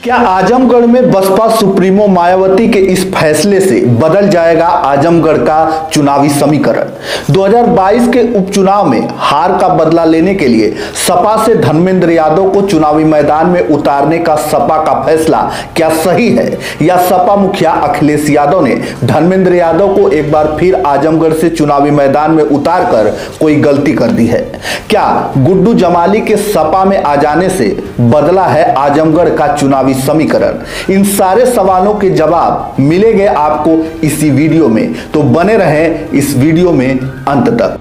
क्या आजमगढ़ में बसपा सुप्रीमो मायावती के इस फैसले से बदल जाएगा आजमगढ़ का चुनावी समीकरण? 2022 के उपचुनाव में हार का बदला लेने के लिए सपा से धर्मेंद्र यादव को चुनावी मैदान में उतारने का सपा का फैसला क्या सही है, या सपा मुखिया अखिलेश यादव ने धर्मेंद्र यादव को एक बार फिर आजमगढ़ से चुनावी मैदान में उतारकर कोई गलती कर दी है? क्या गुड्डू जमाली के सपा में आ जाने से बदला है आजमगढ़ का चुनावी समीकरण? इन सारे सवालों के जवाब मिलेंगे आपको इसी वीडियो में, तो बने रहें इस वीडियो में अंत तक।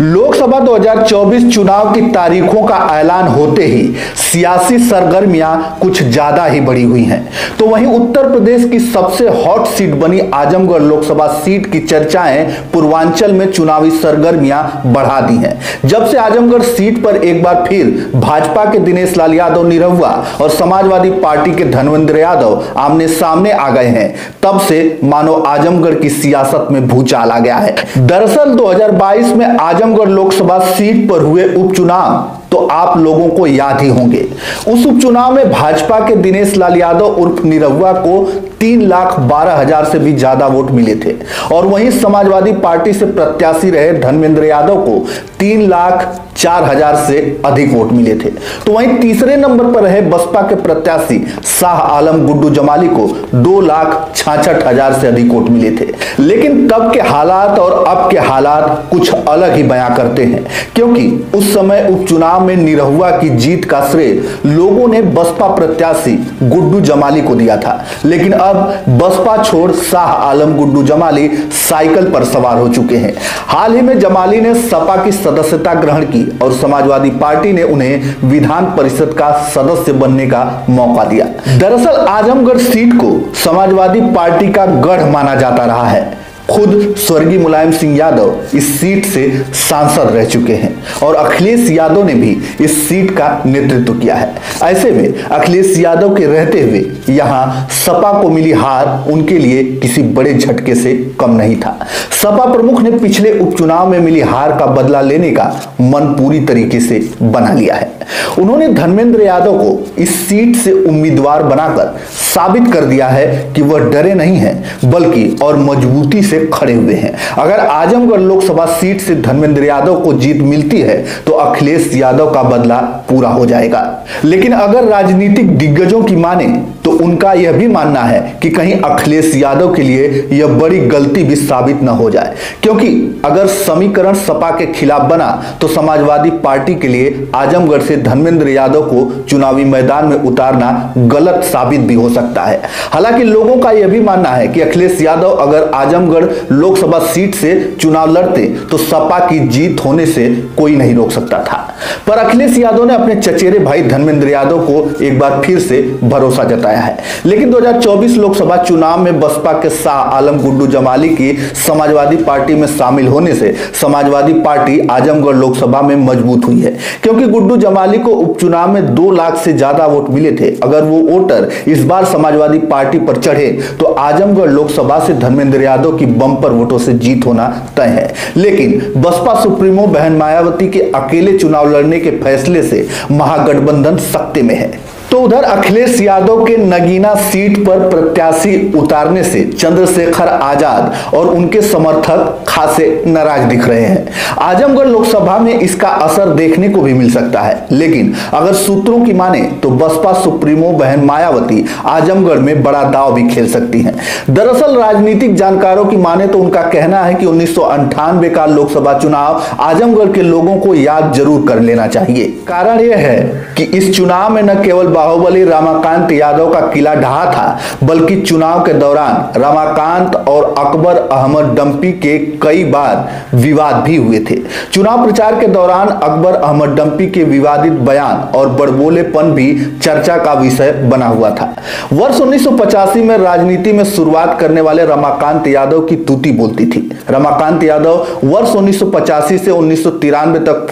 लोकसभा 2024 चुनाव की तारीखों का ऐलान होते ही सियासी सरगर्मियां कुछ ज्यादा ही बढ़ी हुई हैं। तो वहीं उत्तर प्रदेश की सबसे हॉट सीट बनी आजमगढ़ लोकसभा सीट की चर्चाएं पूर्वांचल में चुनावी सरगर्मियां बढ़ा दी हैं। जब से आजमगढ़ सीट पर एक बार फिर भाजपा के दिनेश लाल यादव निरहुआ और समाजवादी पार्टी के धर्मेंद्र यादव आमने सामने आ गए हैं, तब से मानो आजमगढ़ की सियासत में भूचाल आ गया है। दरअसल 2022 में आजमगढ़ लोकसभा सीट पर हुए उपचुनाव तो आप लोगों को याद ही होंगे। उस उपचुनाव में भाजपा के दिनेश लाल यादव उर्फ निरहुआ को 3,12,000 से भी ज्यादा वोट मिले थे, और वहीं समाजवादी पार्टी से प्रत्याशी रहे धर्मेंद्र यादव को 3,04,000 से अधिक वोट मिले थे। तो वहीं तीसरे नंबर पर रहे बसपा के प्रत्याशी शाह आलम गुड्डू जमाली को 2,66,000 से अधिक वोट मिले थे। लेकिन तब के हालात और अब के हालात कुछ अलग ही बयां करते हैं, क्योंकि उस समय उपचुनाव में निरहुआ की जीत का श्रेय लोगों ने बसपा प्रत्याशी गुड्डू जमाली को दिया था। लेकिन अब बसपा छोड़ शाह आलम गुड्डू जमाली साइकिल पर सवार हो चुके हैं। हाल ही में जमाली ने सपा की सदस्यता ग्रहण की और समाजवादी पार्टी ने उन्हें विधान परिषद का सदस्य बनने का मौका दिया। दरअसल आजमगढ़ सीट को समाजवादी पार्टी का गढ़ माना जाता रहा है। खुद स्वर्गीय मुलायम सिंह यादव इस सीट से सांसद रह चुके हैं और अखिलेश यादव ने भी इस सीट का नेतृत्व किया है। ऐसे में अखिलेश यादव के रहते हुए यहां सपा को मिली हार उनके लिए किसी बड़े झटके से कम नहीं था। सपा प्रमुख ने पिछले उपचुनाव में मिली हार का बदला लेने का मन पूरी तरीके से बना लिया है। उन्होंने धर्मेंद्र यादव को इस सीट से उम्मीदवार बनाकर साबित कर दिया है कि वह डरे नहीं हैं, बल्कि और मजबूती से खड़े हुए हैं। अगर आजमगढ़ लोकसभा सीट से धर्मेंद्र यादव को जीत मिलती है तो अखिलेश यादव का बदला पूरा हो जाएगा। लेकिन अगर राजनीतिक दिग्गजों की माने तो उनका यह भी मानना है कि कहीं अखिलेश यादव के लिए यह बड़ी गलती भी साबित न हो जाए, क्योंकि अगर समीकरण सपा के खिलाफ बना तो समाजवादी पार्टी के लिए आजमगढ़ से धर्मेंद्र यादव को चुनावी मैदान में उतारना गलत साबित भी हो सकता है। हालांकि लोगों का यह भी मानना है कि अखिलेश यादव अगर आजमगढ़ लोकसभा सीट से चुनाव लड़ते तो सपा की जीत होने से कोई नहीं रोक सकता था। पर अखिलेश यादव ने अपने चचेरे भाई धर्मेंद्र यादव को एक बार फिर से भरोसा जताया है। लेकिन 2024 लोकसभा चुनाव में बसपा के शाह आलम गुड्डू जमाली की समाजवादी पार्टी में शामिल होने से समाजवादी पार्टी आजमगढ़ लोकसभा में मजबूत हुई है, क्योंकि गुड्डू जमाली को उपचुनाव में 2 लाख से ज्यादा वोट मिले थे। अगर वो वोटर इस बार समाजवादी पार्टी पर चढ़े तो आजमगढ़ लोकसभा से धर्मेंद्र यादव की बंपर वोटों से जीत होना तय है। लेकिन बसपा सुप्रीमो बहन मायावती के अकेले चुनाव लड़ने के फैसले से महागठबंधन सत्ते में है। तो उधर अखिलेश यादव के नगीना सीट पर प्रत्याशी उतारने से चंद्रशेखर आजाद और उनके समर्थक खासे नाराज दिख रहे हैं। आजमगढ़ लोकसभा में इसका असर देखने को भी मिल सकता है, लेकिन अगर सूत्रों की माने तो बसपा सुप्रीमो बहन मायावती आजमगढ़ में बड़ा दांव भी खेल सकती हैं। दरअसल राजनीतिक जानकारों की माने तो उनका कहना है कि 1998 का लोकसभा चुनाव आजमगढ़ के लोगों को याद जरूर कर लेना चाहिए। कारण यह है कि इस चुनाव में न केवल बाहुबली रमाकांत यादव का किला ढहा था, बल्कि चुनाव के दौरान रमाकांत और अकबर अहमद डंपी के कई बार विवाद भी हुए थे। चुनाव प्रचार के दौरान अकबर अहमद डंपी के विवादित बयान और बड़बोलेपन भी चर्चा का विषय बना हुआ था। वर्ष 1985 में राजनीति में शुरुआत करने वाले रमाकांत यादव की तूती बोलती थी। रमाकांत यादव वर्ष 1985 से 1993 तक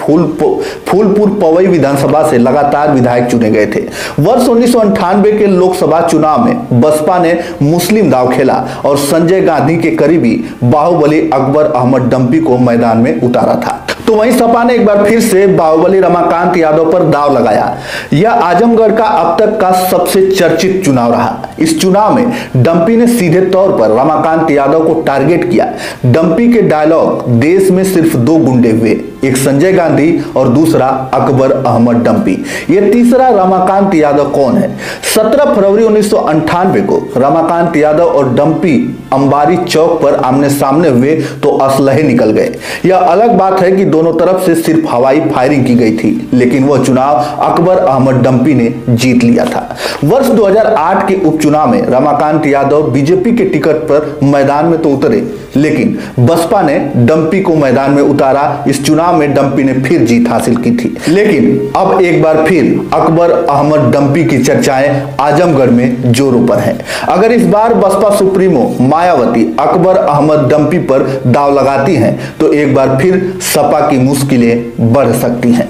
फूलपुर पवई विधानसभा से लगातार विधायक चुने गए थे। वर्ष 1998 के लोकसभा चुनाव में बसपा ने मुस्लिम दांव खेला और संजय गांधी के करीबी बाहुबली अकबर अहमद डंपी को मैदान में उतारा था। तो वहीं सपा ने एक बार फिर से बाहुबली रमाकांत यादव पर दांव लगाया। यह आजमगढ़ का अब तक का सबसे चर्चित चुनाव रहा। इस चुनाव में डंपी ने सीधे तौर पर रमाकांत यादव को टारगेट किया। डंपी के डायलॉग देश में सिर्फ दो गुंडे हुए, एक संजय गांधी और दूसरा अकबर अहमद डंपी। यह तीसरा रमाकांत यादव कौन है? 17 फरवरी 1998 को रमाकांत यादव और डंपी अंबारी चौक पर आमने सामने हुए तो असलहे निकल गए। यह अलग बात है कि दोनों तरफ से सिर्फ हवाई फायरिंग की गई थी, लेकिन वह चुनाव अकबर अहमद डंपी ने जीत लिया था। वर्ष 2008 के उपचुनाव में रमाकांत यादव बीजेपी के टिकट पर मैदान में तो उतरे, लेकिन बसपा ने डंपी को मैदान में उतारा। इस चुनाव में डंपी ने फिर जीत हासिल की थी, लेकिन अब एक बार फिर अकबर अहमद डंपी की चर्चाएं आजमगढ़ में जोरों पर हैं। अगर इस बार बसपा सुप्रीमो मायावती अकबर अहमद डंपी पर दांव लगाती हैं तो एक बार फिर सपा की मुश्किलें बढ़ सकती हैं।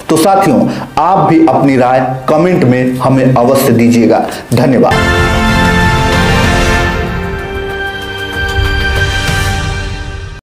तो साथियों, आप भी अपनी राय कमेंट में हमें अवश्य दीजिएगा। धन्यवाद।